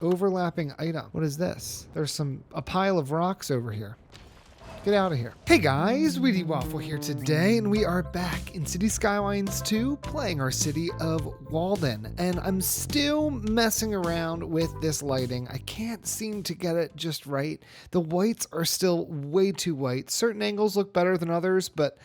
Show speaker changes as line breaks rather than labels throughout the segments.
Overlapping item. What is this? There's a pile of rocks over here. Get out of here. Hey guys, Wheatywaffle here today, and we are back in City Skylines 2 playing our city of Walden. And I'm still messing around with this lighting. I can't seem to get it just right. The whites are still way too white. Certain angles look better than others, but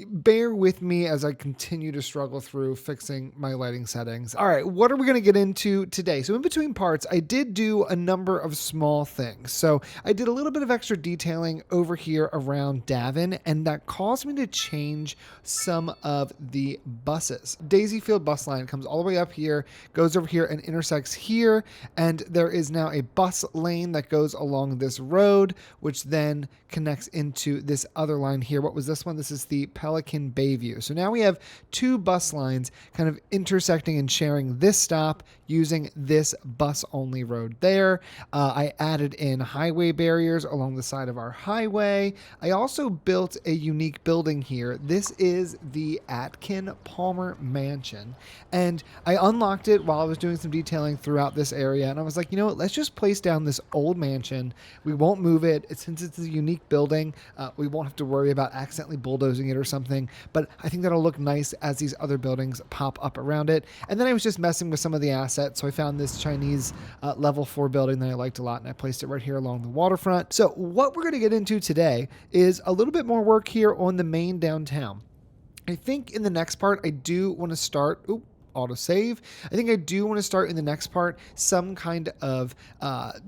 bear with me as I continue to struggle through fixing my lighting settings. All right, what are we going to get into today? So in between parts, I did do a number of small things. So I did a little bit of extra detailing over here around Davin, and that caused me to change some of the buses. Daisyfield bus line comes all the way up here, goes over here and intersects here, and there is now a bus lane that goes along this road, which then connects into this other line here. What was this one? This is the Pelican Bayview. So now we have two bus lines kind of intersecting and sharing this stop using this bus-only road there. I added in highway barriers along the side of our highway. I also built a unique building here. This is the Atkin Palmer Mansion, and I unlocked it while I was doing some detailing throughout this area, and I was like, you know what, let's just place down this old mansion. We won't move it. Since it's a unique building, we won't have to worry about accidentally bulldozing it or something, but I think that'll look nice as these other buildings pop up around it. And then I was just messing with some of the assets, so I found this Chinese level 4 building that I liked a lot, and I placed it right here along the waterfront. So what we're going to get into today is a little bit more work here on the main downtown. I think in the next part I do want to start autosave. I think I do want to start in the next part some kind of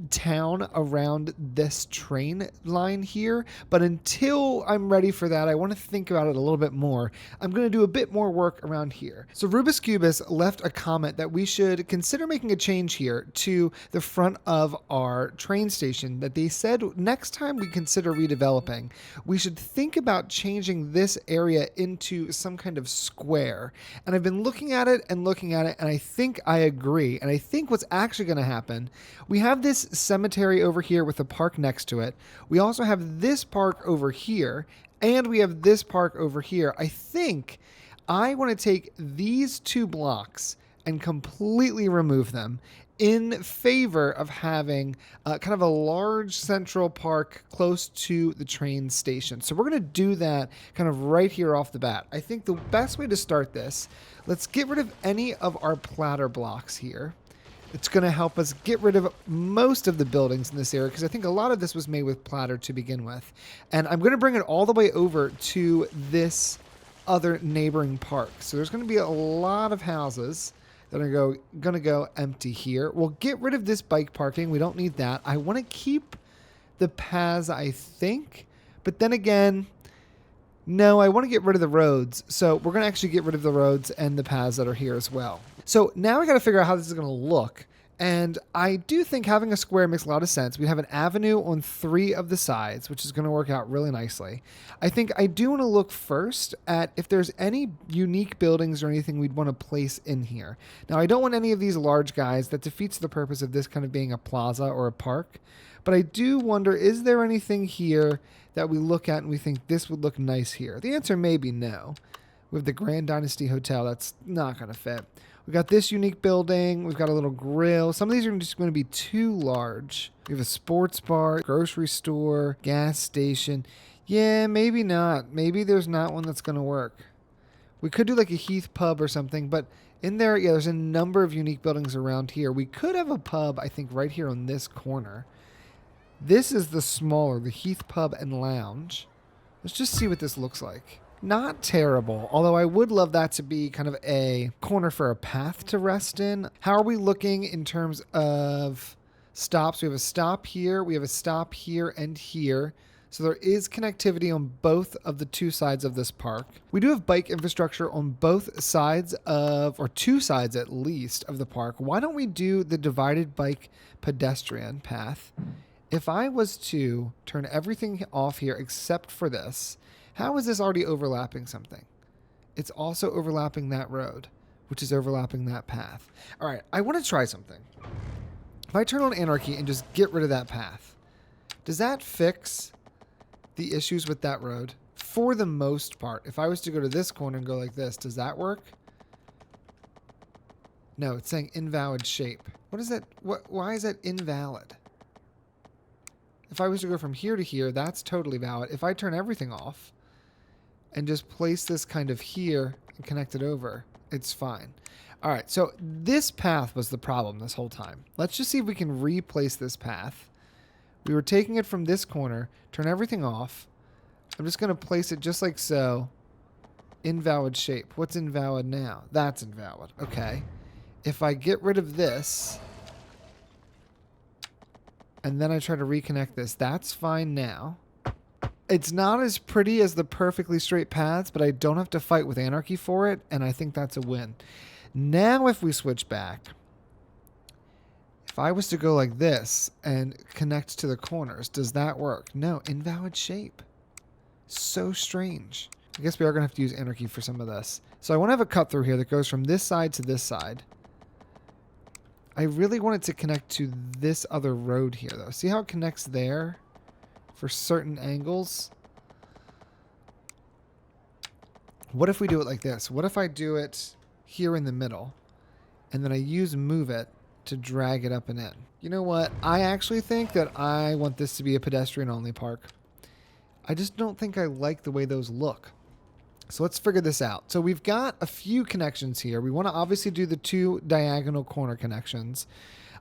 town around this train line here, but until I'm ready for that, I want to think about it a little bit more. I'm going to do a bit more work around here. So Rubus Cubus left a comment that we should consider making a change here to the front of our train station, that they said next time we consider redeveloping, we should think about changing this area into some kind of square. And I've been looking at it and I think I agree. And I think what's actually going to happen, we have this cemetery over here with a park next to it. We also have this park over here, and we have this park over here. I think I want to take these two blocks and completely remove them in favor of having kind of a large central park close to the train station. So we're going to do that kind of right here off the bat. I think the best way to start this, let's get rid of any of our platter blocks here. It's going to help us get rid of most of the buildings in this area, because I think a lot of this was made with platter to begin with. And I'm going to bring it all the way over to this other neighboring park. So there's going to be a lot of houses that are going to go empty here. We'll get rid of this bike parking. We don't need that. I want to keep the paths, I think. But then again, no, I want to get rid of the roads. So we're going to actually get rid of the roads and the paths that are here as well. So now we got to figure out how this is going to look. And I do think having a square makes a lot of sense. We have an avenue on 3 of the sides, which is going to work out really nicely. I think I do want to look first at if there's any unique buildings or anything we'd want to place in here. Now, I don't want any of these large guys. That defeats the purpose of this kind of being a plaza or a park. But I do wonder, is there anything here that we look at and we think this would look nice here? The answer may be no. We have the Grand Dynasty Hotel. That's not going to fit. We've got this unique building. We've got a little grill. Some of these are just going to be too large. We have a sports bar, grocery store, gas station. Yeah, maybe not. Maybe there's not one that's going to work. We could do like a Heath pub or something, but in there, yeah, there's a number of unique buildings around here. We could have a pub, I think, right here on this corner. This is the smaller, the Heath Pub and Lounge. Let's just see what this looks like. Not terrible, although I would love that to be kind of a corner for a path to rest in. How are we looking in terms of stops? We have a stop here, we have a stop here and here. So there is connectivity on both of the two sides of this park. We do have bike infrastructure on both sides of, or two sides at least, of the park. Why don't we do the divided bike pedestrian path? If I was to turn everything off here except for this, how is this already overlapping something? It's also overlapping that road, which is overlapping that path. All right, I want to try something. If I turn on anarchy and just get rid of that path, does that fix the issues with that road? For the most part, if I was to go to this corner and go like this, does that work? No, it's saying invalid shape. What is that? Why is that invalid? If I was to go from here to here, that's totally valid. If I turn everything off and just place this kind of here and connect it over, it's fine. All right, so this path was the problem this whole time. Let's just see if we can replace this path. We were taking it from this corner, turn everything off. I'm just going to place it just like so. Invalid shape. What's invalid now? That's invalid. Okay. If I get rid of this, and then I try to reconnect this, that's fine now. It's not as pretty as the perfectly straight paths, but I don't have to fight with anarchy for it, and I think that's a win. Now if we switch back, if I was to go like this and connect to the corners, does that work? No, invalid shape. So strange. I guess we are going to have to use anarchy for some of this. So I want to have a cut through here that goes from this side to this side. I really want it to connect to this other road here, though. See how it connects there for certain angles? What if we do it like this? What if I do it here in the middle, and then I use move it to drag it up and in? You know what? I actually think that I want this to be a pedestrian-only park. I just don't think I like the way those look. So let's figure this out. So we've got a few connections here. We want to obviously do the 2 diagonal corner connections.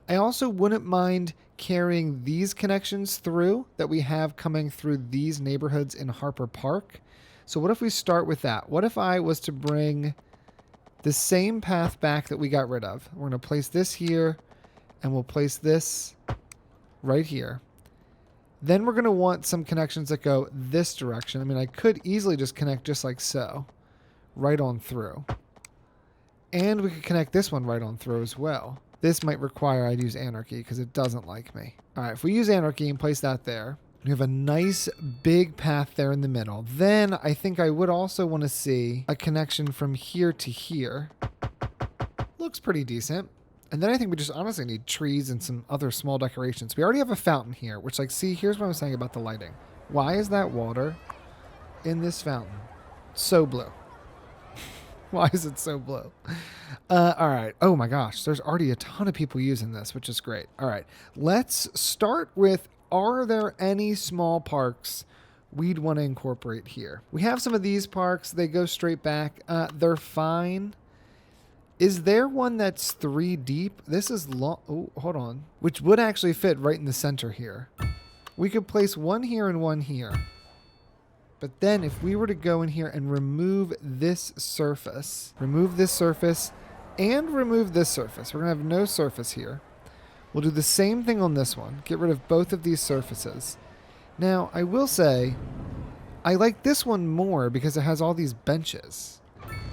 I also wouldn't mind carrying these connections through that we have coming through these neighborhoods in Harper Park. So what if we start with that? What if I was to bring the same path back that we got rid of? We're going to place this here, and we'll place this right here. Then we're going to want some connections that go this direction. I mean, I could easily just connect just like so, right on through. And we could connect this one right on through as well. This might require I'd use anarchy because it doesn't like me. All right, if we use anarchy and place that there, we have a nice big path there in the middle. Then I think I would also want to see a connection from here to here. Looks pretty decent. And then I think we just honestly need trees and some other small decorations. We already have a fountain here, which, like, see, here's what I'm saying about the lighting. Why is that water in this fountain so blue? Why is it so blue? All right. Oh, my gosh. There's already a ton of people using this, which is great. All right. Let's start with, are there any small parks we'd want to incorporate here? We have some of these parks. They go straight back. They're fine. Is there one that's 3 deep? This is long. Oh, hold on. Which would actually fit right in the center here. We could place one here and one here. But then if we were to go in here and remove this surface, and remove this surface, we're going to have no surface here. We'll do the same thing on this one. Get rid of both of these surfaces. Now, I will say, I like this one more because it has all these benches.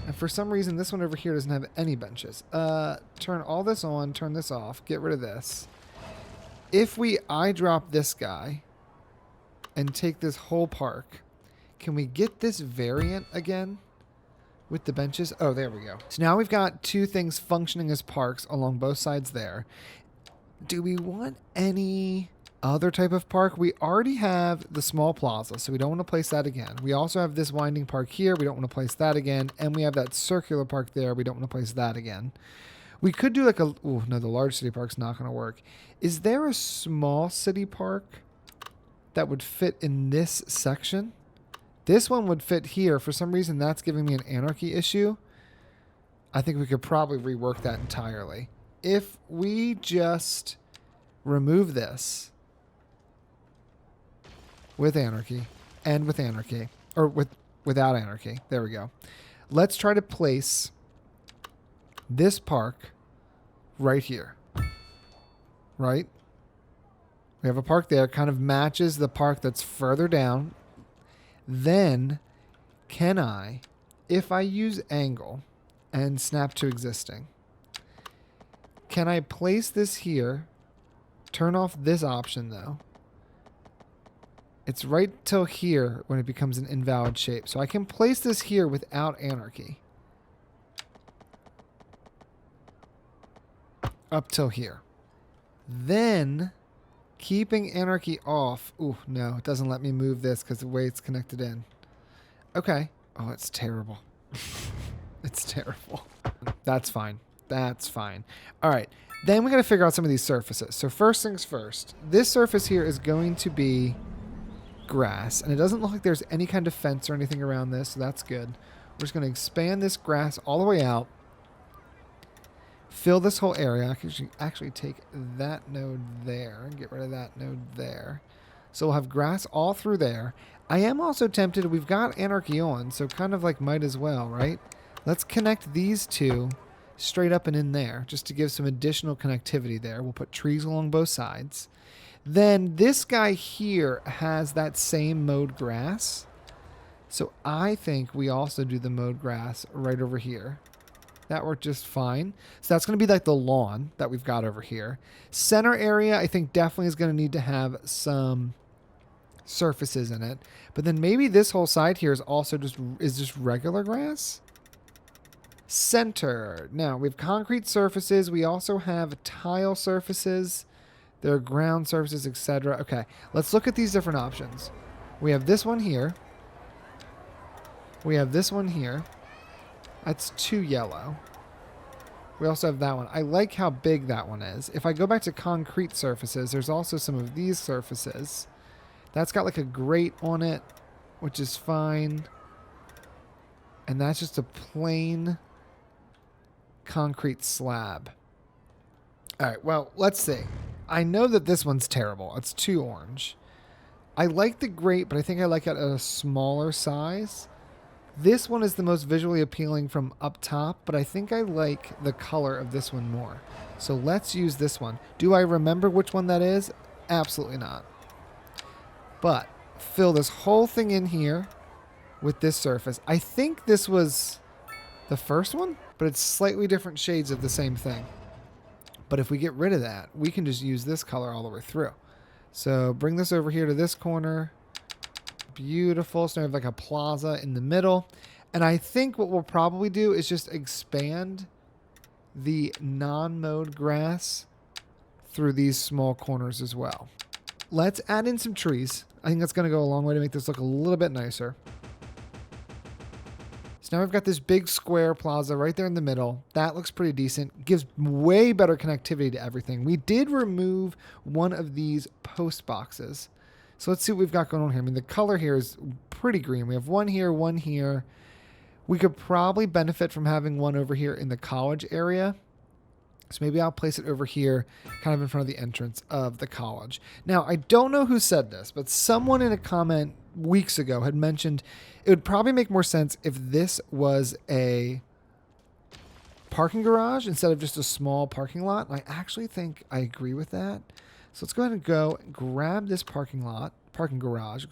And for some reason, this one over here doesn't have any benches. Turn all this on, turn this off, get rid of this. If we eyedrop this guy and take this whole park, can we get this variant again with the benches? Oh, there we go. So now we've got 2 things functioning as parks along both sides there. Do we want any other type of park? We already have the small plaza, so we don't want to place that again. We also have this winding park here. We don't want to place that again. And we have that circular park there. We don't want to place that again. We could do like a... Oh, no, the large city park's not going to work. Is there a small city park that would fit in this section? This one would fit here. For some reason, that's giving me an anarchy issue. I think we could probably rework that entirely. If we just remove this with anarchy and with anarchy, or without anarchy, there we go. Let's try to place this park right here. Right? We have a park there, kind of matches the park that's further down. Then, can I, if I use angle and snap to existing, can I place this here, turn off this option though? It's right till here when it becomes an invalid shape. So I can place this here without anarchy. Up till here. Then, keeping anarchy off. Ooh, no, it doesn't let me move this because the way it's connected in. Okay. Oh, it's terrible. It's terrible. That's fine. That's fine. All right. Then we got to figure out some of these surfaces. So first things first, this surface here is going to be grass. And it doesn't look like there's any kind of fence or anything around this, so that's good. We're just going to expand this grass all the way out. Fill this whole area. I can actually take that node there and get rid of that node there. So we'll have grass all through there. I am also tempted, we've got Anarchy on, so kind of like might as well, right? Let's connect these two straight up and in there, just to give some additional connectivity there. We'll put trees along both sides. Then this guy here has that same mowed grass. So I think we also do the mowed grass right over here. That worked just fine. So that's going to be like the lawn that we've got over here. Center area, I think definitely is going to need to have some surfaces in it. But then maybe this whole side here is also just regular grass. Center. Now we have concrete surfaces. We also have tile surfaces. There are ground surfaces, etc. Okay, let's look at these different options. We have this one here. We have this one here. That's too yellow. We also have that one. I like how big that one is. If I go back to concrete surfaces, there's also some of these surfaces. That's got like a grate on it, which is fine. And that's just a plain concrete slab. All right, well, let's see. I know that this one's terrible. It's too orange. I like the grate, but I think I like it at a smaller size. This one is the most visually appealing from up top, but I think I like the color of this one more. So let's use this one. Do I remember which one that is? Absolutely not. But fill this whole thing in here with this surface. I think this was the first one, but it's slightly different shades of the same thing. But if we get rid of that, we can just use this color all the way through. So bring this over here to this corner. Beautiful. So we have like a plaza in the middle. And I think what we'll probably do is just expand the non-mowed grass through these small corners as well. Let's add in some trees. I think that's going to go a long way to make this look a little bit nicer. So now we've got this big square plaza right there in the middle. That looks pretty decent. Gives way better connectivity to everything. We did remove one of these post boxes. So let's see what we've got going on here. I mean, the color here is pretty green. We have one here, one here. We could probably benefit from having one over here in the college area. So maybe I'll place it over here, kind of in front of the entrance of the college. Now, I don't know who said this, but someone in a comment weeks ago had mentioned it would probably make more sense if this was a parking garage instead of just a small parking lot. And I actually think I agree with that. So let's go ahead and go grab this parking garage,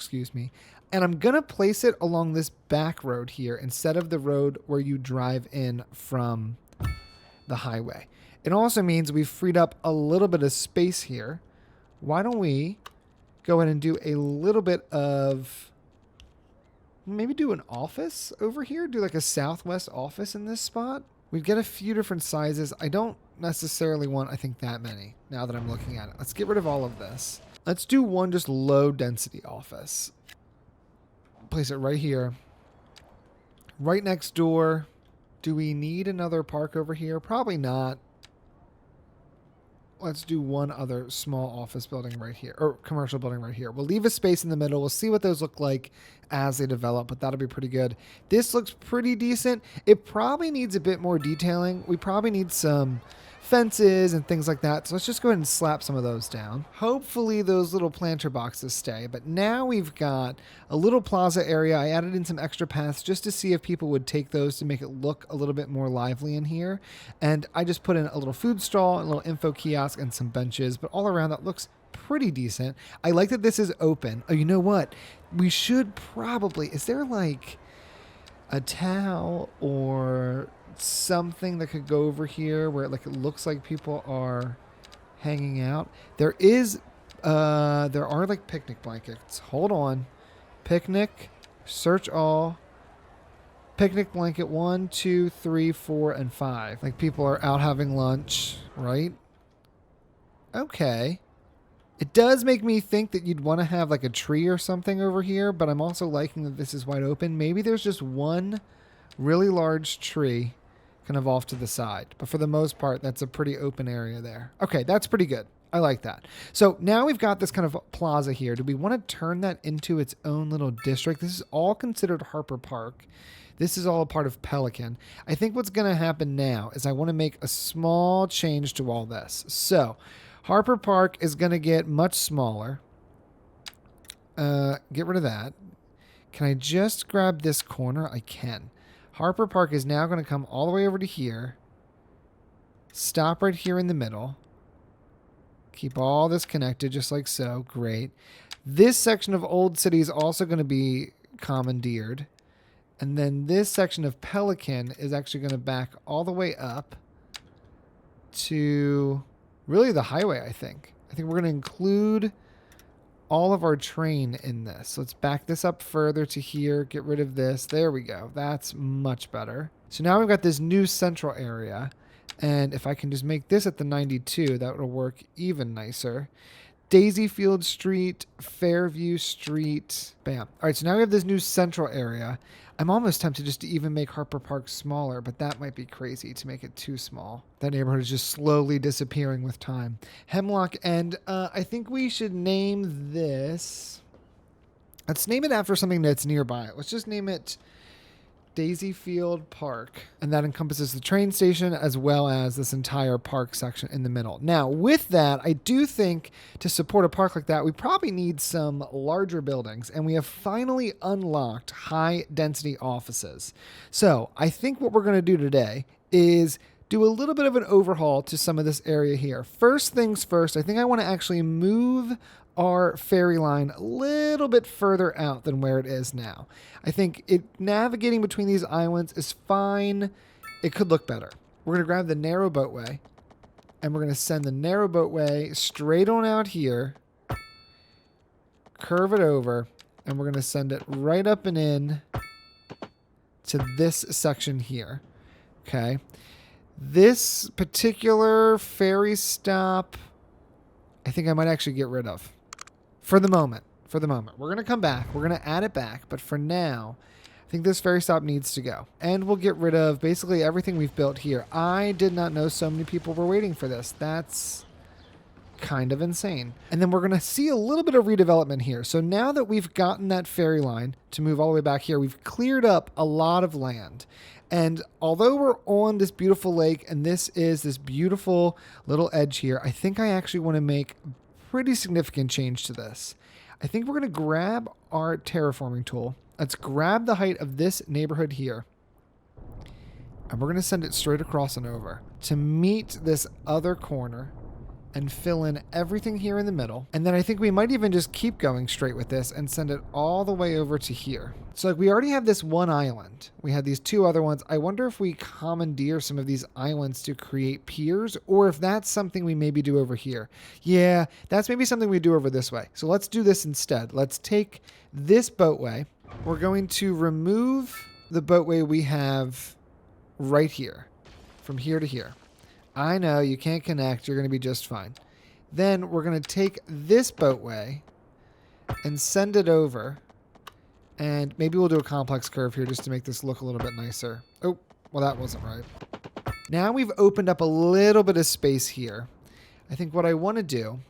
and I'm going to place it along this back road here instead of the road where you drive in from the highway. It also means we've freed up a little bit of space here. Why don't we go ahead and do a little bit of, maybe do an office over here, do like a southwest office in this spot. We've got a few different sizes. I don't necessarily want, I think, that many now that I'm looking at it. Let's get rid of all of this. Let's do one just low density office. Place it right here. Right next door. Do we need another park over here? Probably not. Let's do one other small office building right here, or commercial building right here. We'll leave a space in the middle. We'll see what those look like as they develop, but that'll be pretty good. This looks pretty decent. It probably needs a bit more detailing. We probably need some fences and things like that. So let's just go ahead and slap some of those down. Hopefully those little planter boxes stay. But now we've got a little plaza area. I added in some extra paths just to see if people would take those to make it look a little bit more lively in here. And I just put in a little food stall, a little info kiosk, and some benches. But all around that looks pretty decent. I like that this is open. Oh, you know what? We should probably, is there like a towel or something that could go over here where like it looks like people are hanging out? There are like picnic blankets. Hold on. Picnic, search all. Picnic blanket 1, 2, 3, 4, and 5. Like people are out having lunch, right? Okay. It does make me think that you'd want to have like a tree or something over here, but I'm also liking that this is wide open. Maybe there's just one really large tree kind of off to the side. But for the most part, that's a pretty open area there. Okay, that's pretty good. I like that. So now we've got this kind of plaza here. Do we want to turn that into its own little district? This is all considered Harper Park. This is all a part of Pelican. I think what's going to happen now is I want to make a small change to all this. So Harper Park is going to get much smaller. Get rid of that. Can I just grab this corner? I can. Harper Park is now going to come all the way over to here. Stop right here in the middle. Keep all this connected just like so. Great. This section of Old City is also going to be commandeered. And then this section of Pelican is actually going to back all the way up to really the highway, I think. I think we're going to include all of our train in this. So let's back this up further to here. Get rid of this. There we go. That's much better. So now we've got this new central area. And if I can just make this at the 92, that will work even nicer. Daisyfield Street, Fairview Street. Bam. All right, so now we have this new central area. I'm almost tempted just to even make Harper Park smaller, but that might be crazy to make it too small. That neighborhood is just slowly disappearing with time. Hemlock End. I think we should name this. Let's name it after something that's nearby. Let's just name it Daisyfield Park, and that encompasses the train station as well as this entire park section in the middle. Now, with that, I do think to support a park like that, we probably need some larger buildings, and we have finally unlocked high-density offices. So I think what we're going to do today is do a little bit of an overhaul to some of this area here. First things first, I think I want to actually move our ferry line a little bit further out than where it is now. I think navigating between these islands is fine. It could look better. We're going to grab the narrow boatway, and we're going to send the narrow boatway straight on out here, curve it over, and we're going to send it right up and in to this section here. Okay. This particular ferry stop, I think I might actually get rid of. For the moment. We're going to come back. We're going to add it back. But for now, I think this ferry stop needs to go. And we'll get rid of basically everything we've built here. I did not know so many people were waiting for this. That's kind of insane. And then we're going to see a little bit of redevelopment here. So now that we've gotten that ferry line to move all the way back here, we've cleared up a lot of land. And although we're on this beautiful lake and this is this beautiful little edge here, I think I actually want to make pretty significant change to this. I think we're going to grab our terraforming tool. Let's grab the height of this neighborhood here. And we're going to send it straight across and over to meet this other corner and fill in everything here in the middle. And then I think we might even just keep going straight with this and send it all the way over to here. So like we already have this one island. We had these two other ones. I wonder if we commandeer some of these islands to create piers, or if that's something we maybe do over here. Yeah, that's maybe something we do over this way. So let's do this instead. Let's take this boatway. We're going to remove the boatway we have right here, from here to here. I know you can't connect. You're going to be just fine. Then we're going to take this boatway and send it over. And maybe we'll do a complex curve here just to make this look a little bit nicer. Oh, well, that wasn't right. Now we've opened up a little bit of space here. I think what I want to do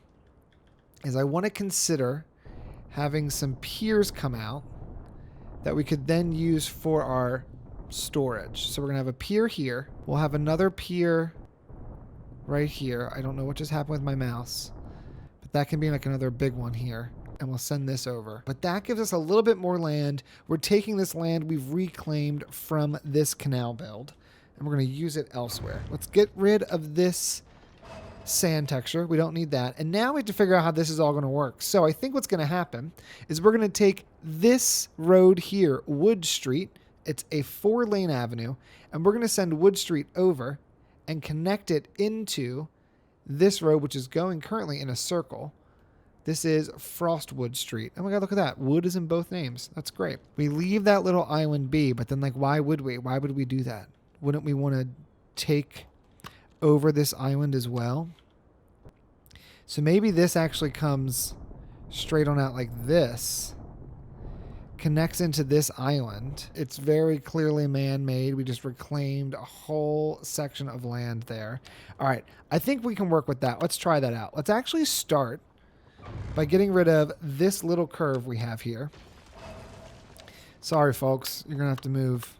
is I want to consider having some piers come out that we could then use for our storage. So we're going to have a pier here. We'll have another pier right here. I don't know what just happened with my mouse, but that can be like another big one here. And we'll send this over. But that gives us a little bit more land. We're taking this land we've reclaimed from this canal build, and we're going to use it elsewhere. Let's get rid of this sand texture. We don't need that. And now we have to figure out how this is all going to work. So I think what's going to happen is we're going to take this road here, Wood Street. It's a 4-lane avenue, and we're going to send Wood Street over and connect it into this road, which is going currently in a circle. This is Frostwood Street. Oh my God, look at that. Wood is in both names. That's great. We leave that little island be, but then like, why would we? Why would we do that? Wouldn't we want to take over this island as well? So maybe this actually comes straight on out like this, connects into this island. It's very clearly man-made. We just reclaimed a whole section of land there. All right, I think we can work with that. Let's try that out. Let's actually start by getting rid of this little curve we have here. Sorry, folks. You're going to have to move.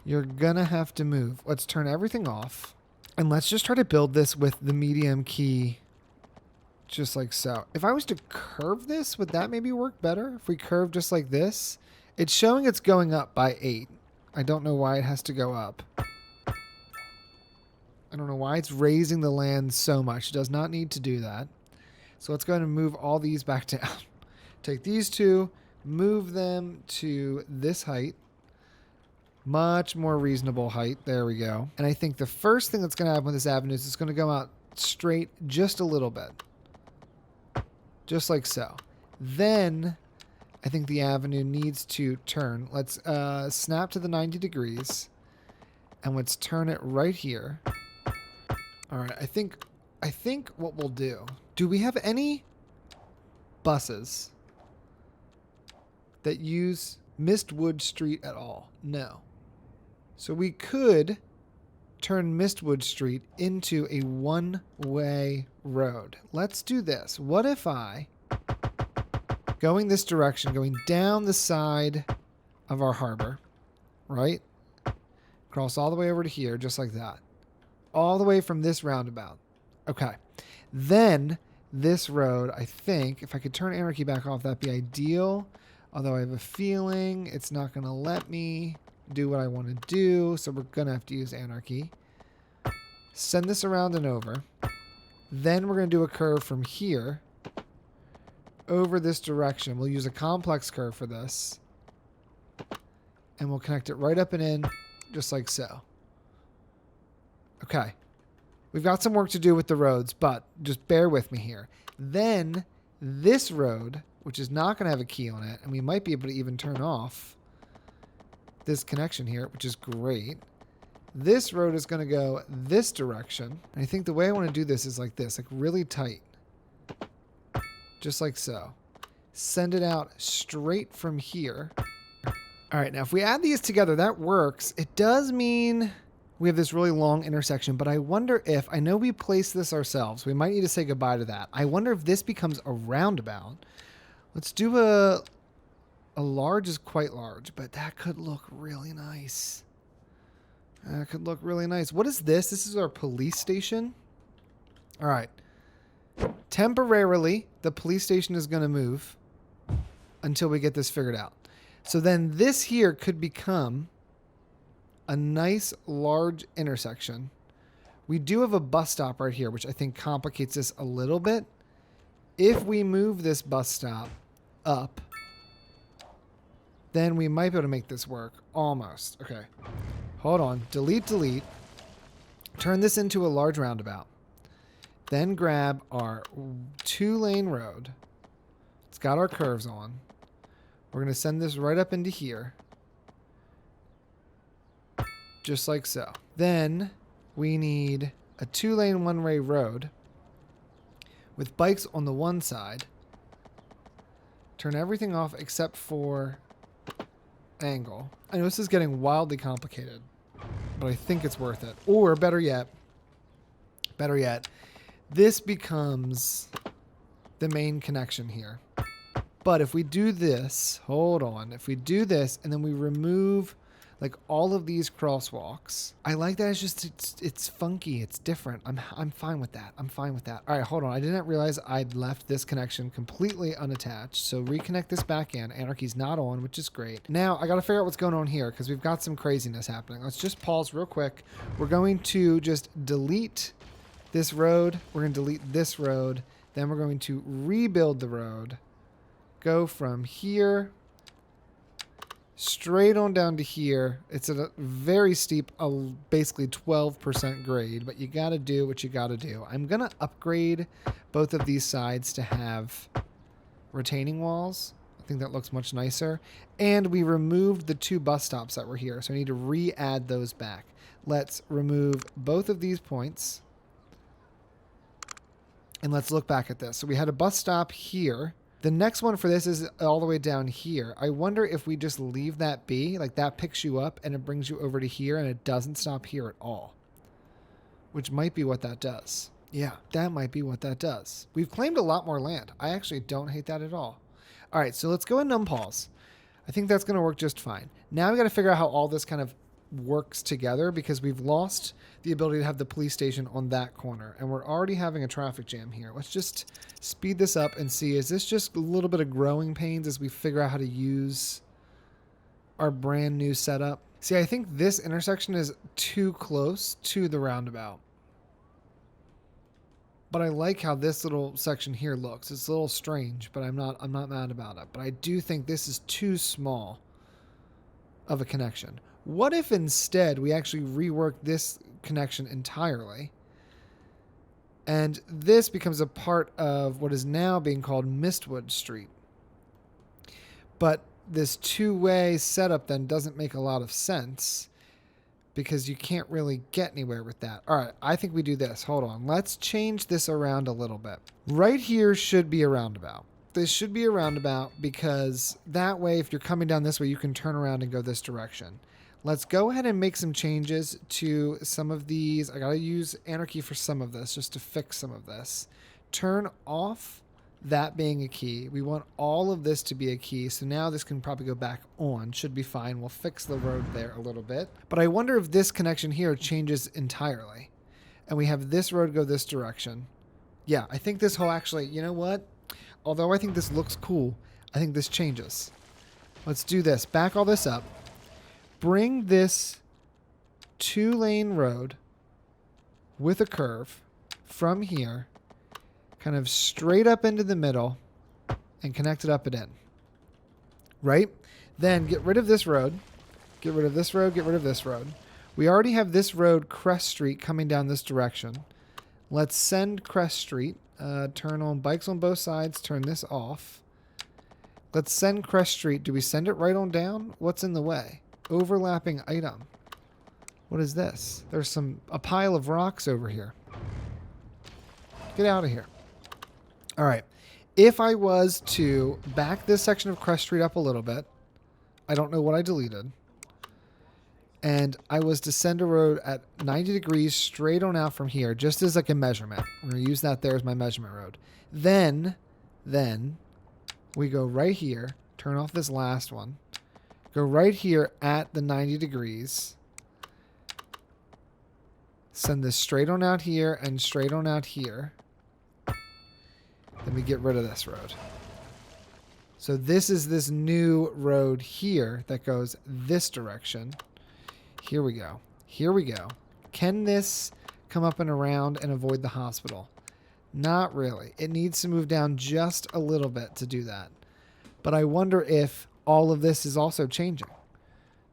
You're going to have to move. Let's turn everything off. And let's just try to build this with the medium key. Just like so. If I was to curve this, would that maybe work better? If we curve just like this? It's showing it's going up by 8. I don't know why it has to go up. I don't know why it's raising the land so much. It does not need to do that. So let's go ahead and move all these back down. Take these two, move them to this height. Much more reasonable height. There we go. And I think the first thing that's going to happen with this avenue is it's going to go out straight just a little bit. Just like so. Then I think the avenue needs to turn. Let's snap to the 90 degrees. And let's turn it right here. All right, I think what we'll do. Do we have any buses that use Mistwood Street at all? No. So we could turn Mistwood Street into a one-way road. Let's do this. What if I, going this direction, going down the side of our harbor, right? Cross all the way over to here, just like that. All the way from this roundabout. Okay. Then this road, I think, if I could turn Anarchy back off, that'd be ideal. Although I have a feeling it's not going to let me do what I want to do, so we're going to have to use Anarchy. Send this around and over. Then we're going to do a curve from here over this direction. We'll use a complex curve for this. And we'll connect it right up and in, just like so. Okay. We've got some work to do with the roads, but just bear with me here. Then this road, which is not going to have a key on it, and we might be able to even turn off this connection here, which is great. This road is going to go this direction. And I think the way I want to do this is like this, like really tight. Just like so. Send it out straight from here. All right, now if we add these together, that works. It does mean we have this really long intersection, but I wonder if, I know we placed this ourselves. We might need to say goodbye to that. I wonder if this becomes a roundabout. Let's do a large is quite large, but that could look really nice. That could look really nice. What is this? This is our police station. All right. Temporarily, the police station is going to move until we get this figured out. So then this here could become a nice large intersection. We do have a bus stop right here, which I think complicates this a little bit. If we move this bus stop up, then we might be able to make this work. Almost. Okay. Hold on. Delete, delete. Turn this into a large roundabout. Then grab our 2-lane road. It's got our curves on. We're going to send this right up into here. Just like so. Then we need a 2-lane one-way road with bikes on the one side. Turn everything off except for angle. I know this is getting wildly complicated, but I think it's worth it. Or better yet, this becomes the main connection here. But if we do this, hold on, if we do this and then we remove like all of these crosswalks, I like that. It's just, it's funky. It's different. I'm fine with that. I'm fine with that. All right, hold on. I didn't realize I'd left this connection completely unattached. So reconnect this back in. Anarchy's not on, which is great. Now I got to figure out what's going on here because we've got some craziness happening. Let's just pause real quick. We're going to just delete this road. We're going to delete this road. Then we're going to rebuild the road. Go from here straight on down to here. It's a very steep, basically 12% grade, but you got to do what you got to do. I'm going to upgrade both of these sides to have retaining walls. I think that looks much nicer. And we removed the 2 bus stops that were here, so I need to re-add those back. Let's remove both of these points. And let's look back at this. So we had a bus stop here. The next one for this is all the way down here. I wonder if we just leave that be, like that picks you up and it brings you over to here and it doesn't stop here at all. Which might be what that does. Yeah, that might be what that does. We've claimed a lot more land. I actually don't hate that at all. All right, so let's go in numpause. I think that's going to work just fine. Now we got to figure out how all this kind of works together because we've lost the ability to have the police station on that corner and we're already having a traffic jam here. Let's just speed this up and see, is this just a little bit of growing pains as we figure out how to use our brand new setup? See, I think this intersection is too close to the roundabout. But I like how this little section here looks. It's a little strange, but I'm not mad about it. But I do think this is too small of a connection. What if instead we actually rework this connection entirely and this becomes a part of what is now being called Mistwood Street? But this two-way setup then doesn't make a lot of sense because you can't really get anywhere with that. All right, I think we do this. Hold on. Let's change this around a little bit. Right here should be a roundabout. This should be a roundabout because that way, if you're coming down this way, you can turn around and go this direction. Let's go ahead and make some changes to some of these. I got to use Anarchy for some of this just to fix some of this. Turn off that being a key. We want all of this to be a key. So now this can probably go back on. Should be fine. We'll fix the road there a little bit. But I wonder if this connection here changes entirely. And we have this road go this direction. Yeah, I think this whole actually, you know what? Although I think this looks cool, I think this changes. Let's do this. Back all this up. Bring this 2-lane road with a curve from here kind of straight up into the middle and connect it up and in. Right? Then get rid of this road. Get rid of this road. Get rid of this road. We already have this road, Crest Street, coming down this direction. Let's send Crest Street. Turn on bikes on both sides. Turn this off. Let's send Crest Street. Do we send it right on down? What's in the way? Overlapping item. What is this? There's a pile of rocks over here. Get out of here. All right. If I was to back this section of Crest Street up a little bit, I don't know what I deleted, and I was to send a road at 90 degrees straight on out from here, just as like a measurement. I'm going to use that there as my measurement road. Then we go right here, turn off this last one, go right here at the 90 degrees, send this straight on out here and straight on out here. Then we get rid of this road. So this is this new road here that goes this direction. Here we go. Here we go. Can this come up and around and avoid the hospital? Not really. It needs to move down just a little bit to do that. But I wonder if all of this is also changing.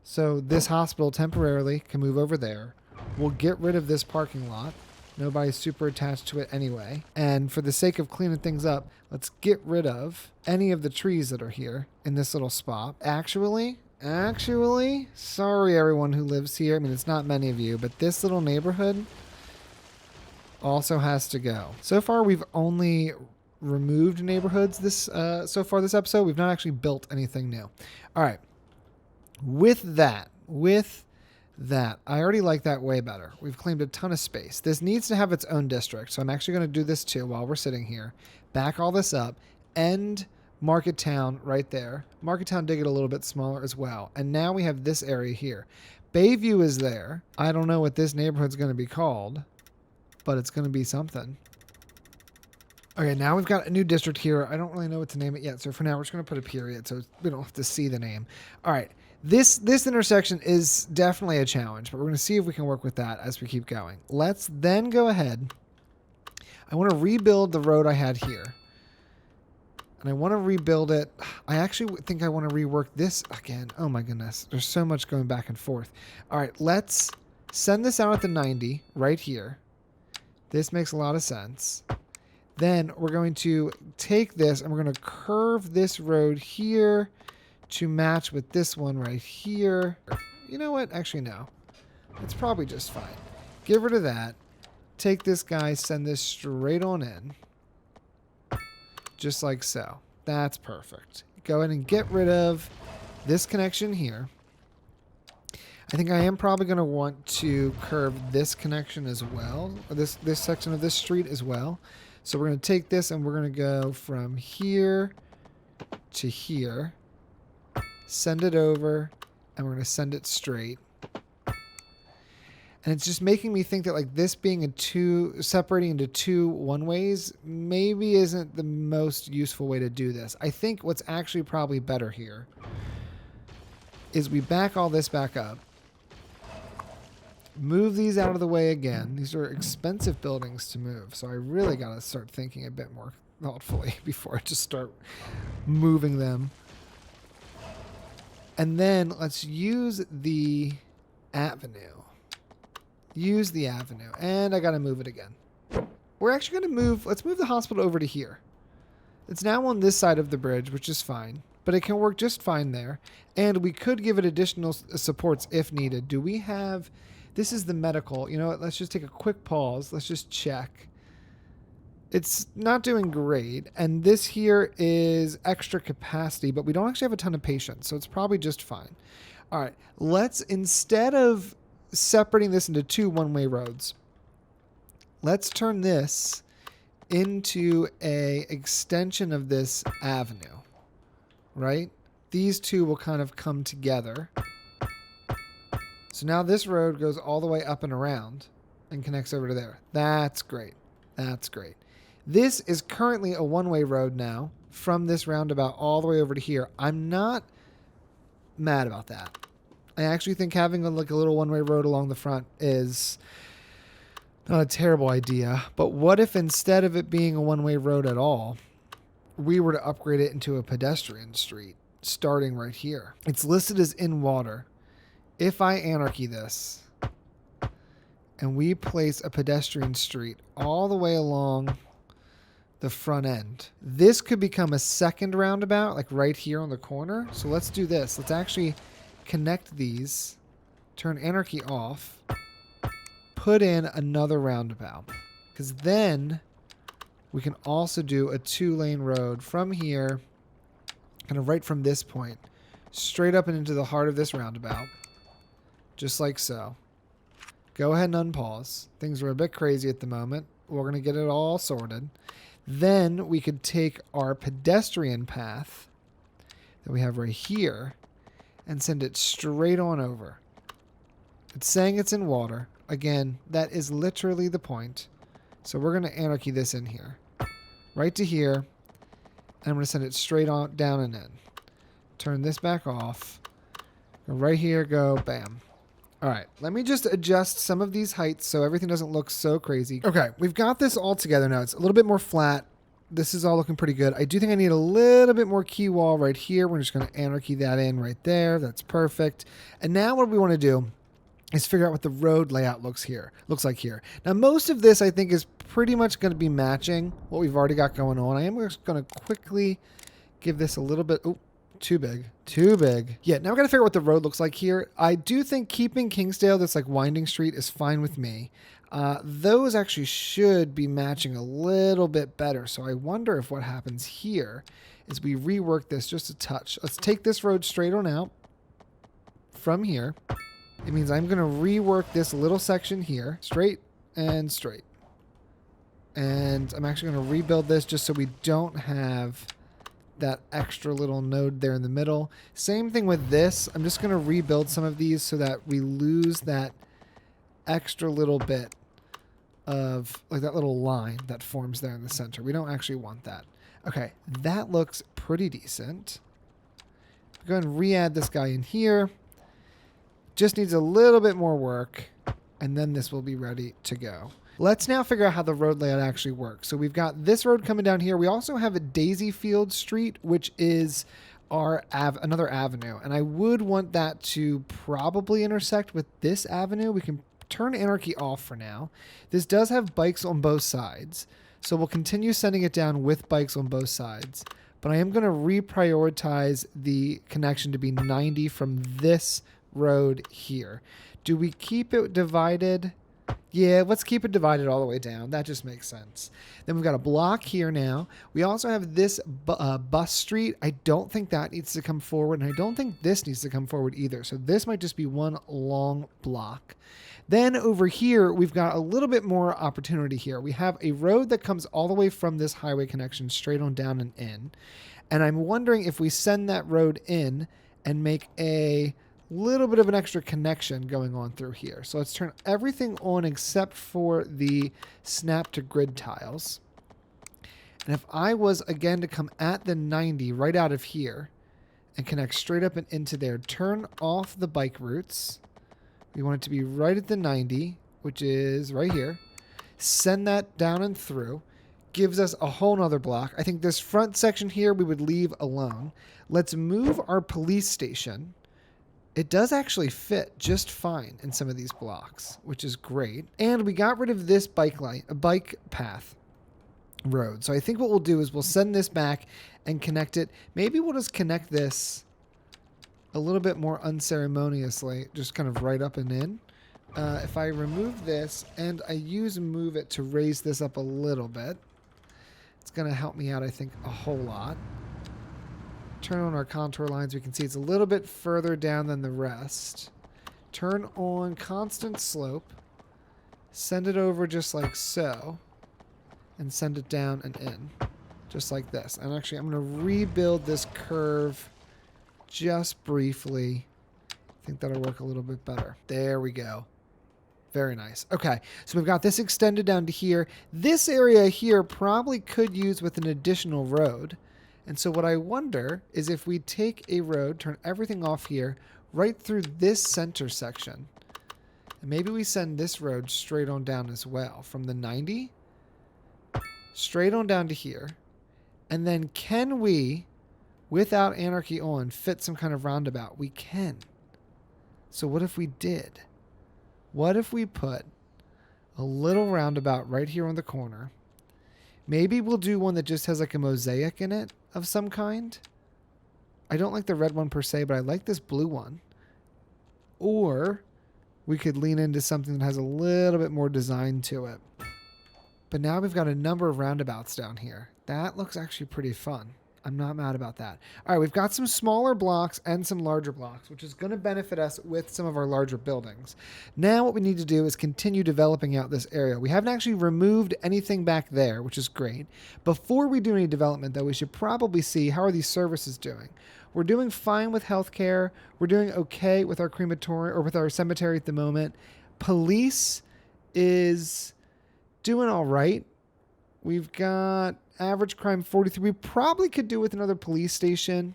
So this hospital temporarily can move over there. We'll get rid of this parking lot. Nobody's super attached to it anyway. And for the sake of cleaning things up, let's get rid of any of the trees that are here in this little spot. Actually, sorry everyone who lives here. I mean, it's not many of you, but this little neighborhood also has to go. So far, we've only removed neighborhoods so far this episode. We've not actually built anything new. All right. With that, I already like that way better. We've claimed a ton of space. This needs to have its own district, so I'm actually going to do this too while we're sitting here. Back all this up. End Market Town right there. Market Town did get a little bit smaller as well. And now we have this area here. Bayview is there. I don't know what this neighborhood's going to be called, but it's going to be something. Okay, now we've got a new district here. I don't really know what to name it yet, so for now we're just going to put a period so we don't have to see the name. All right. This intersection is definitely a challenge, but we're going to see if we can work with that as we keep going. Let's then go ahead. I want to rebuild the road I had here. And I want to rebuild it. I actually think I want to rework this again. Oh my goodness. There's so much going back and forth. All right, let's send this out at the 90 right here. This makes a lot of sense. Then we're going to take this and we're going to curve this road here to match with this one right here. You know what? Actually, no. It's probably just fine. Get rid of that. Take this guy, send this straight on in. Just like so. That's perfect. Go ahead and get rid of this connection here. I think I am probably going to want to curve this connection as well, or this section of this street as well. So we're going to take this and we're going to go from here to here, send it over, and we're going to send it straight. And it's just making me think that like this being separating into two one-ways maybe isn't the most useful way to do this. I think what's actually probably better here is we back all this back up, move these out of the way again. These are expensive buildings to move, so I really got to start thinking a bit more thoughtfully before I just start moving them. And then let's use the avenue. Use the avenue. And I got to move it again. We're actually going to move... Let's move the hospital over to here. It's now on this side of the bridge, which is fine. But it can work just fine there. And we could give it additional supports if needed. Do we have... This is the medical. You know what? Let's just take a quick pause. Let's just check. It's not doing great. And this here is extra capacity, but we don't actually have a ton of patients. So it's probably just fine. All right. Let's, instead of separating this into two one-way roads, let's turn this into a extension of this avenue, right? These two will kind of come together. So now this road goes all the way up and around and connects over to there. That's great. That's great. This is currently a one-way road now from this roundabout all the way over to here. I'm not mad about that. I actually think having a little one-way road along the front is not a terrible idea. But what if instead of it being a one-way road at all, we were to upgrade it into a pedestrian street starting right here? It's listed as in water. If I anarchy this and we place a pedestrian street all the way along the front end, this could become a second roundabout, like right here on the corner. So let's do this. Let's actually connect these, turn anarchy off, put in another roundabout, because then we can also do a 2-lane road from here, kind of right from this point, straight up and into the heart of this roundabout, just like so. Go ahead and unpause. Things are a bit crazy at the moment. We're going to get it all sorted. Then we could take our pedestrian path that we have right here and send it straight on over. It's saying it's in water. Again, that is literally the point. So we're going to anarchy this in here. Right to here. And I'm going to send it straight on down and in. Turn this back off. Go right here, go, bam. All right, let me just adjust some of these heights so everything doesn't look so crazy. Okay, we've got this all together now. It's a little bit more flat. This is all looking pretty good. I do think I need a little bit more key wall right here. We're just going to anarchy that in right there. That's perfect. And now what we want to do is figure out what the road layout looks like here. Now, most of this I think is pretty much going to be matching what we've already got going on. I am just going to quickly give this a little bit... Oh, too big. Too big. Yeah, now we're going to figure out what the road looks like here. I do think keeping Kingsdale, this like winding street, is fine with me. Those actually should be matching a little bit better. So I wonder if what happens here is we rework this just a touch. Let's take this road straight on out from here. It means I'm going to rework this little section here, straight and straight. And I'm actually going to rebuild this just so we don't have that extra little node there in the middle. Same thing with this. I'm just going to rebuild some of these so that we lose that extra little bit of like that little line that forms there in the center. We don't actually want that. Okay, that looks pretty decent. Go ahead and re-add this guy in here. Just needs a little bit more work, and then this will be ready to go. Let's now figure out how the road layout actually works. So we've got this road coming down here. We also have a Daisy Field Street, which is our another avenue. And I would want that to probably intersect with this avenue. We can turn anarchy off for now. This does have bikes on both sides. So we'll continue sending it down with bikes on both sides. But I am going to reprioritize the connection to be 90 from this road here. Do we keep it divided Yeah, let's keep it divided all the way down. That just makes sense. Then we've got a block here now. We also have this bus street. I don't think that needs to come forward, and I don't think this needs to come forward either. So this might just be one long block. Then over here, we've got a little bit more opportunity here. We have a road that comes all the way from this highway connection straight on down and in. And I'm wondering if we send that road in and make a little bit of an extra connection going on through here. So let's turn everything on except for the snap to grid tiles. And if I was again to come at the 90 right out of here and connect straight up and into there, turn off the bike routes. We want it to be right at the 90, which is right here. Send that down and through. Gives us a whole nother block. I think this front section here we would leave alone. Let's move our police station. It does actually fit just fine in some of these blocks, which is great. And we got rid of this bike path road. So I think what we'll do is we'll send this back and connect it. Maybe we'll just connect this a little bit more unceremoniously, just kind of right up and in. If I remove this and I use move it to raise this up a little bit, it's going to help me out, I think, a whole lot. Turn on our contour lines. We can see it's a little bit further down than the rest. Turn on constant slope. Send it over just like so. And send it down and in. Just like this. And actually, I'm going to rebuild this curve just briefly. I think that'll work a little bit better. There we go. Very nice. Okay, so we've got this extended down to here. This area here probably could use with an additional road. And so what I wonder is if we take a road, turn everything off here, right through this center section. And maybe we send this road straight on down as well. From the 90, straight on down to here. And then can we, without anarchy on, fit some kind of roundabout? We can. So what if we did? What if we put a little roundabout right here on the corner? Maybe we'll do one that just has like a mosaic in it of some kind. I don't like the red one per se, but I like this blue one. Or we could lean into something that has a little bit more design to it. But now we've got a number of roundabouts down here. That looks actually pretty fun. I'm not mad about that. All right, we've got some smaller blocks and some larger blocks, which is going to benefit us with some of our larger buildings. Now what we need to do is continue developing out this area. We haven't actually removed anything back there, which is great. Before we do any development, though, we should probably see how are these services doing. We're doing fine with healthcare. We're doing okay with our crematory or with our cemetery at the moment. Police is doing all right. We've got average crime 43. We probably could do with another police station.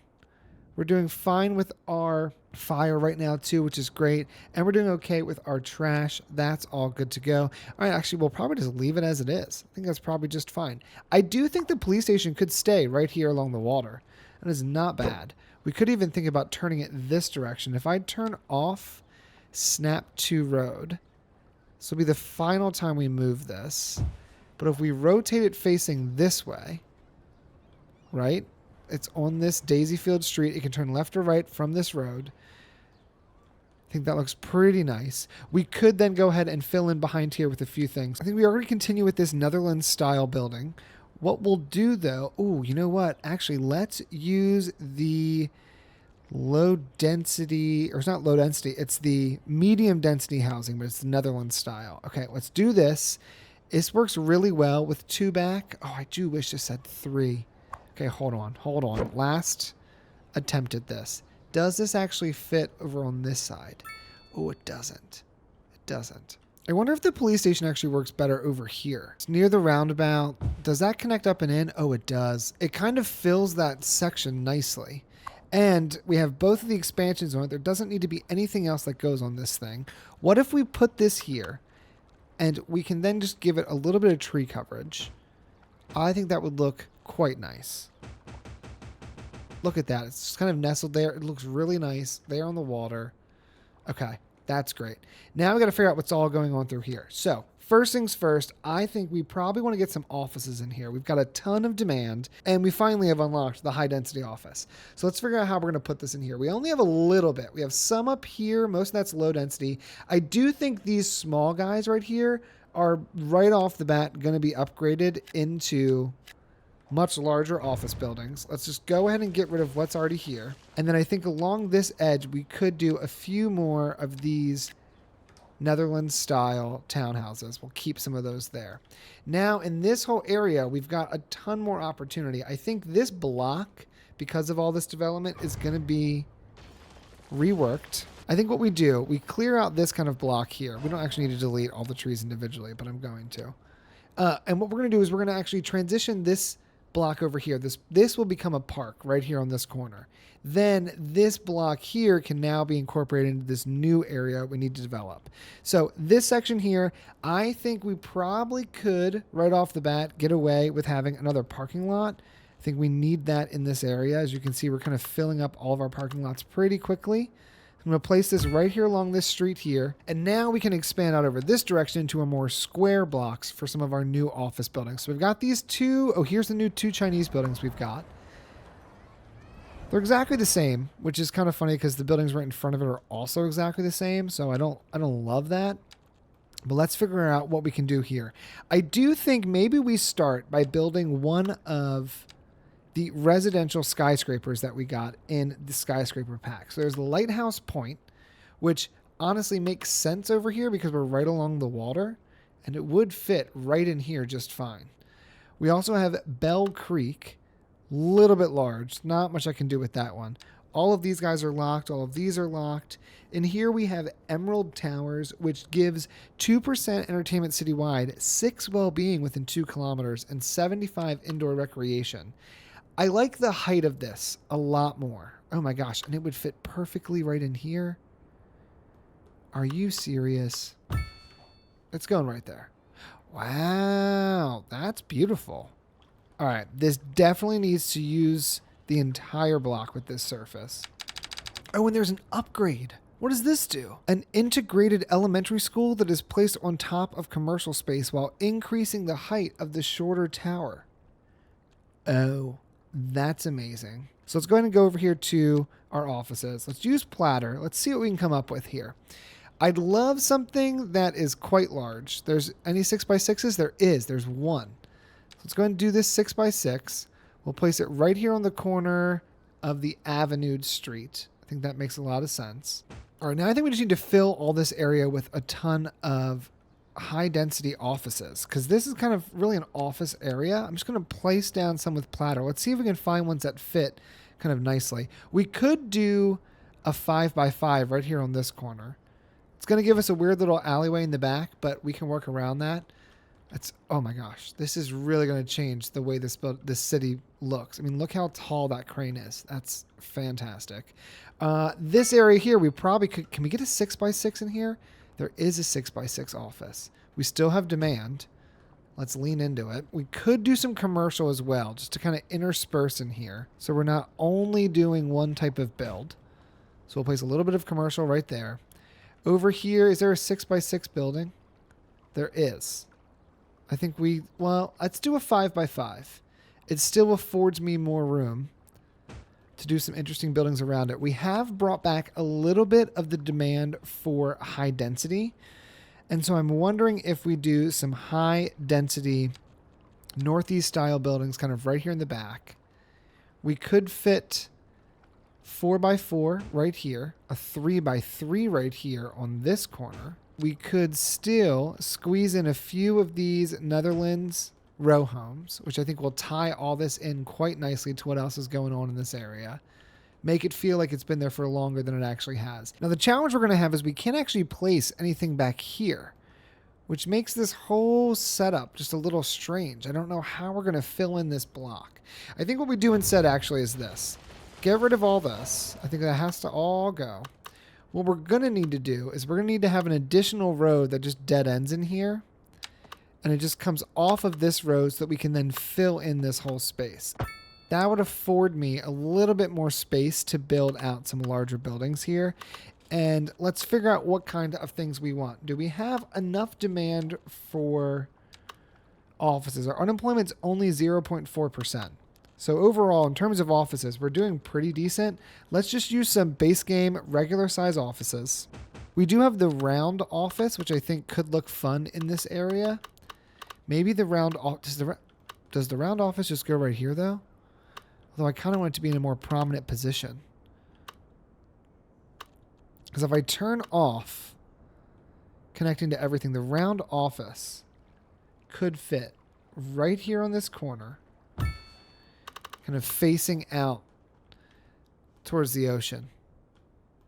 We're doing fine with our fire right now too, which is great. And we're doing okay with our trash. That's all good to go. All right, actually, we'll probably just leave it as it is. I think that's probably just fine. I do think the police station could stay right here along the water. That is not bad. We could even think about turning it this direction. If I turn off snap to road, this will be the final time we move this. But if we rotate it facing this way, right? It's on this Daisyfield Street. It can turn left or right from this road. I think that looks pretty nice. We could then go ahead and fill in behind here with a few things. I think we are going to continue with this Netherlands style building. What we'll do though, oh, you know what? Actually, let's use the low density, or it's not low density, it's the medium density housing, but it's the Netherlands style. Okay, let's do this. This works really well with 2 back. Oh, I do wish this had 3. Okay, hold on. Last attempt at this. Does this actually fit over on this side? Oh, it doesn't. It doesn't. I wonder if the police station actually works better over here. It's near the roundabout. Does that connect up and in? Oh, it does. It kind of fills that section nicely. And we have both of the expansions on it. There doesn't need to be anything else that goes on this thing. What if we put this here? And we can then just give it a little bit of tree coverage. I think that would look quite nice. Look at that. It's just kind of nestled there. It looks really nice there on the water. Okay, that's great. Now we got to figure out what's all going on through here. So first things first, I think we probably want to get some offices in here. We've got a ton of demand, and we finally have unlocked the high density office. So let's figure out how we're going to put this in here. We only have a little bit. We have some up here. Most of that's low density. I do think these small guys right here are right off the bat going to be upgraded into much larger office buildings. Let's just go ahead and get rid of what's already here. And then I think along this edge, we could do a few more of these Netherlands style townhouses. We'll keep some of those there. Now in this whole area, we've got a ton more opportunity. I think this block, because of all this development, is going to be reworked. I think what we do, we clear out this kind of block here. We don't actually need to delete all the trees individually, but I'm going to. And what we're going to do is we're going to actually transition this block over here. This will become a park right here on this corner. Then this block here can now be incorporated into this new area we need to develop. So this section here, I think we probably could, right off the bat, get away with having another parking lot. I think we need that in this area. As you can see, we're kind of filling up all of our parking lots pretty quickly. I'm going to place this right here along this street here. And now we can expand out over this direction into a more square blocks for some of our new office buildings. So we've got these two. Oh, here's the new 2 Chinese buildings we've got. They're exactly the same, which is kind of funny because the buildings right in front of it are also exactly the same. So I don't love that. But let's figure out what we can do here. I do think maybe we start by building one of the residential skyscrapers that we got in the skyscraper pack. So there's the Lighthouse Point, which honestly makes sense over here because we're right along the water, and it would fit right in here just fine. We also have Bell Creek, little bit large, not much I can do with that one. All of these guys are locked. All of these are locked. And here we have Emerald Towers, which gives 2% entertainment citywide, 6 well-being within 2 kilometers, and 75 indoor recreation. I like the height of this a lot more. Oh my gosh, and it would fit perfectly right in here. Are you serious? It's going right there. Wow, that's beautiful. All right, this definitely needs to use the entire block with this surface. Oh, and there's an upgrade. What does this do? An integrated elementary school that is placed on top of commercial space while increasing the height of the shorter tower. Oh, that's amazing. So let's go ahead and go over here to our offices. Let's use platter. Let's see what we can come up with here. I'd love something that is quite large. There's any 6x6s? There is. There's one. So let's go ahead and do this 6x6. We'll place it right here on the corner of the Avenued Street. I think that makes a lot of sense. All right, now I think we just need to fill all this area with a ton of high density offices because this is kind of really an office area. I'm just going to place down some with platter. Let's see if we can find ones that fit kind of nicely. We could do a 5x5 right here on this corner. It's going to give us a weird little alleyway in the back, but we can work around that. Oh my gosh, this is really going to change the way this city looks. I mean, look how tall that crane is. That's fantastic. This area here, we probably could, can we get a 6x6 in here? There is a 6x6 office. We still have demand. Let's lean into it. We could do some commercial as well, just to kind of intersperse in here. So we're not only doing one type of build. So we'll place a little bit of commercial right there. Over here, is there a 6x6 building? There is. I think let's do a 5x5. It still affords me more room to do some interesting buildings around it. We have brought back a little bit of the demand for high density. And so I'm wondering if we do some high density northeast style buildings kind of right here in the back. We could fit 4x4 right here, a 3x3 right here on this corner. We could still squeeze in a few of these Netherlands row homes, which I think will tie all this in quite nicely to what else is going on in this area. Make it feel like it's been there for longer than it actually has. Now, the challenge we're going to have is we can't actually place anything back here, which makes this whole setup just a little strange. I don't know how we're going to fill in this block. I think what we do instead actually is this. Get rid of all this. I think that has to all go. What we're going to need to do is we're going to need to have an additional road that just dead ends in here. And it just comes off of this road so that we can then fill in this whole space. That would afford me a little bit more space to build out some larger buildings here. And let's figure out what kind of things we want. Do we have enough demand for offices? Our unemployment's only 0.4%. So overall, in terms of offices, we're doing pretty decent. Let's just use some base game regular size offices. We do have the round office, which I think could look fun in this area. Maybe the round office, does the round office just go right here though? Although I kind of want it to be in a more prominent position. Because if I turn off connecting to everything, the round office could fit right here on this corner, kind of facing out towards the ocean.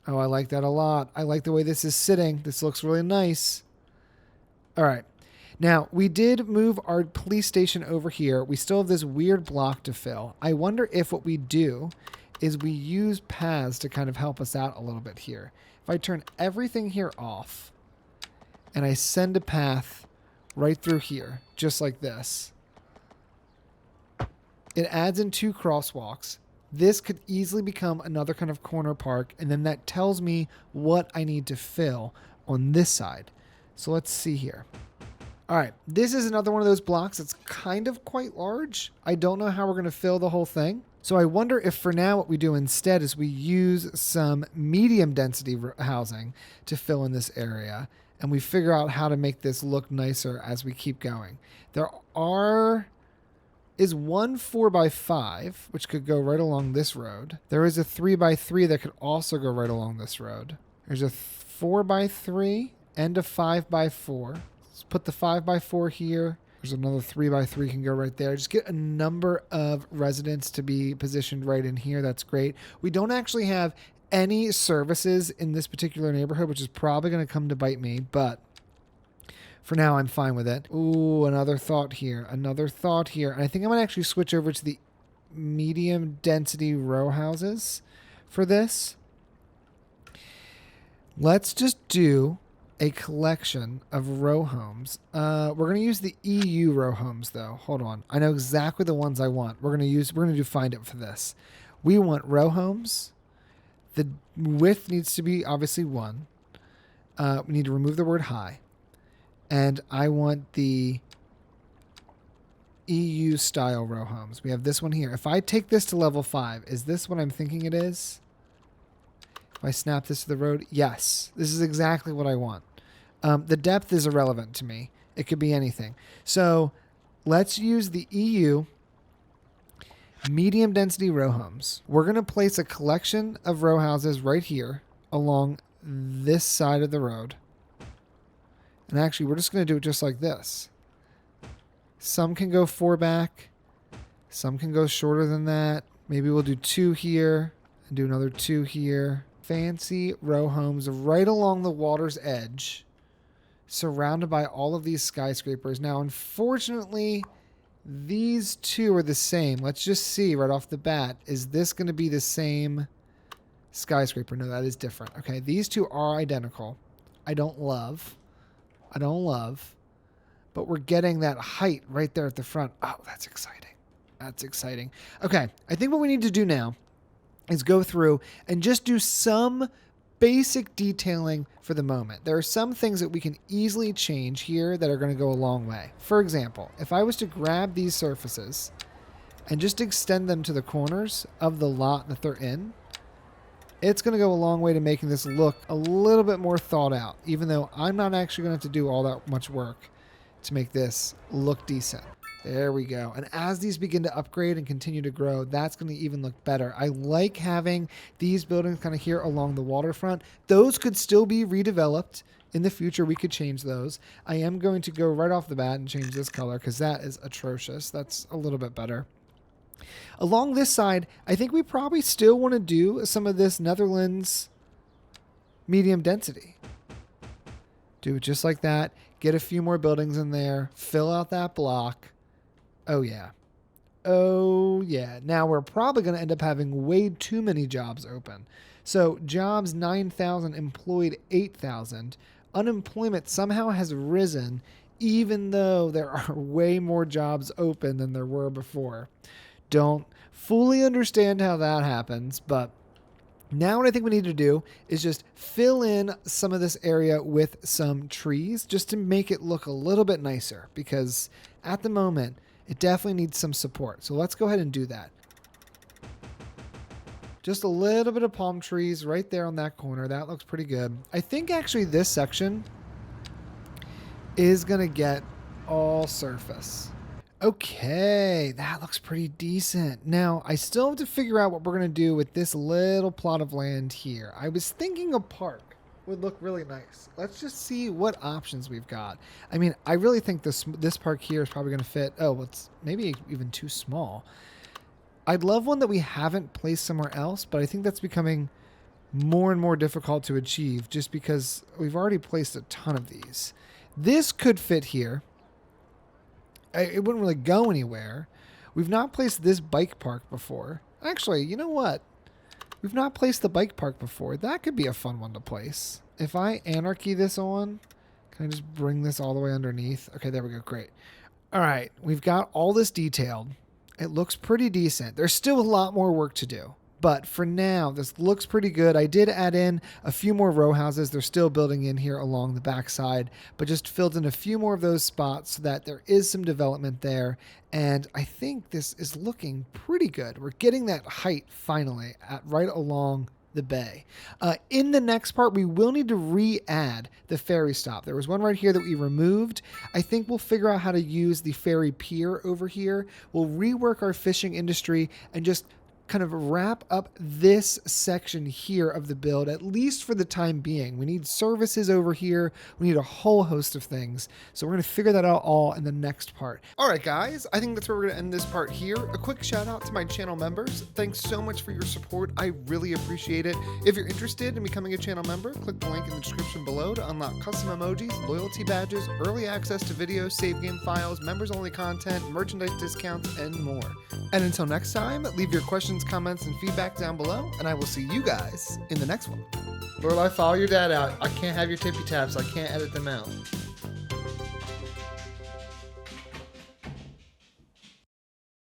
Oh, I like that a lot. I like the way this is sitting. This looks really nice. All right. Now, we did move our police station over here. We still have this weird block to fill. I wonder if what we do is we use paths to kind of help us out a little bit here. If I turn everything here off and I send a path right through here, just like this, it adds in 2 crosswalks. This could easily become another kind of corner park, and then that tells me what I need to fill on this side. So let's see here. All right, this is another one of those blocks that's kind of quite large. I don't know how we're going to fill the whole thing. So I wonder if for now what we do instead is we use some medium density housing to fill in this area, and we figure out how to make this look nicer as we keep going. There is one 4x5, which could go right along this road. There is a 3x3 that could also go right along this road. There's a 4x3 and a 5x4. Let's put the 5x4 here. There's another 3x3 can go right there. Just get a number of residents to be positioned right in here. That's great. We don't actually have any services in this particular neighborhood, which is probably going to come to bite me, but for now, I'm fine with it. Ooh, another thought here. Another thought here. And I think I'm going to actually switch over to the medium density row houses for this. Let's just do a collection of row homes. We're going to use the EU row homes, though. Hold on. I know exactly the ones I want. We're going to do find it for this. We want row homes. The width needs to be obviously 1. We need to remove the word high. And I want the EU style row homes. We have this one here. If I take this to level 5, is this what I'm thinking it is? If I snap this to the road, yes, this is exactly what I want. The depth is irrelevant to me. It could be anything. So let's use the EU medium density row homes. We're going to place a collection of row houses right here along this side of the road. And actually, we're just going to do it just like this. Some can go 4 back. Some can go shorter than that. Maybe we'll do 2 here and do another 2 here. Fancy row homes right along the water's edge, surrounded by all of these skyscrapers. Now, unfortunately, these 2 are the same. Let's just see right off the bat. Is this going to be the same skyscraper? No, that is different. Okay, these 2 are identical. I don't love, but we're getting that height right there at the front. Oh, that's exciting. That's exciting. Okay, I think what we need to do now is go through and just do some basic detailing for the moment. There are some things that we can easily change here that are going to go a long way. For example, if I was to grab these surfaces and just extend them to the corners of the lot that they're in, it's going to go a long way to making this look a little bit more thought out, even though I'm not actually going to have to do all that much work to make this look decent. There we go. And as these begin to upgrade and continue to grow, that's going to even look better. I like having these buildings kind of here along the waterfront. Those could still be redeveloped. In the future, we could change those. I am going to go right off the bat and change this color because that is atrocious. That's a little bit better. Along this side, I think we probably still want to do some of this Netherlands medium density. Do it just like that. Get a few more buildings in there. Fill out that block. Oh, yeah. Oh, yeah. Now, we're probably going to end up having way too many jobs open. So, jobs 9,000, employed 8,000. Unemployment somehow has risen, even though there are way more jobs open than there were before. Don't fully understand how that happens, but Now what I think we need to do is just fill in some of this area with some trees just to make it look a little bit nicer, because at the moment it definitely needs some support. So let's go ahead and do that. Just a little bit of palm trees right there on that corner. That looks pretty good. I think actually this section is going to get all surface. Okay, that looks pretty decent. Now, I still have to figure out what we're going to do with this little plot of land here. I was thinking a park would look really nice. Let's just see what options we've got. I mean, I really think this park here is probably going to fit. Oh, well, it's maybe even too small. I'd love one that we haven't placed somewhere else, but I think that's becoming more and more difficult to achieve just because we've already placed a ton of these. This could fit here. It wouldn't really go anywhere. We've not placed this bike park before. Actually, you know what? We've not placed the bike park before. That could be a fun one to place. If I anarchy this on, can I just bring this all the way underneath? Okay, there we go. Great. All right, we've got all this detailed. It looks pretty decent. There's still a lot more work to do. But for now, this looks pretty good. I did add in a few more row houses. They're still building in here along the backside, but just filled in a few more of those spots so that there is some development there. And I think this is looking pretty good. We're getting that height finally at right along the bay. In the next part, we will need to re-add the ferry stop. There was one right here that we removed. I think we'll figure out how to use the ferry pier over here. We'll rework our fishing industry and just kind of wrap up this section here of the build, at least for the time being. We need services over here. We need a whole host of things. So we're going to figure that out all in the next part. All right, guys, I think that's where we're going to end this part here. A quick shout out to my channel members. Thanks so much for your support. I really appreciate it. If you're interested in becoming a channel member, click the link in the description below to unlock custom emojis, loyalty badges, early access to videos, save game files, members only content, merchandise discounts, and more. And until next time, leave your questions, comments, and feedback down below, and I will see you guys in the next one. Lorelai, follow your dad out. I can't have your tippy taps. I can't edit them out.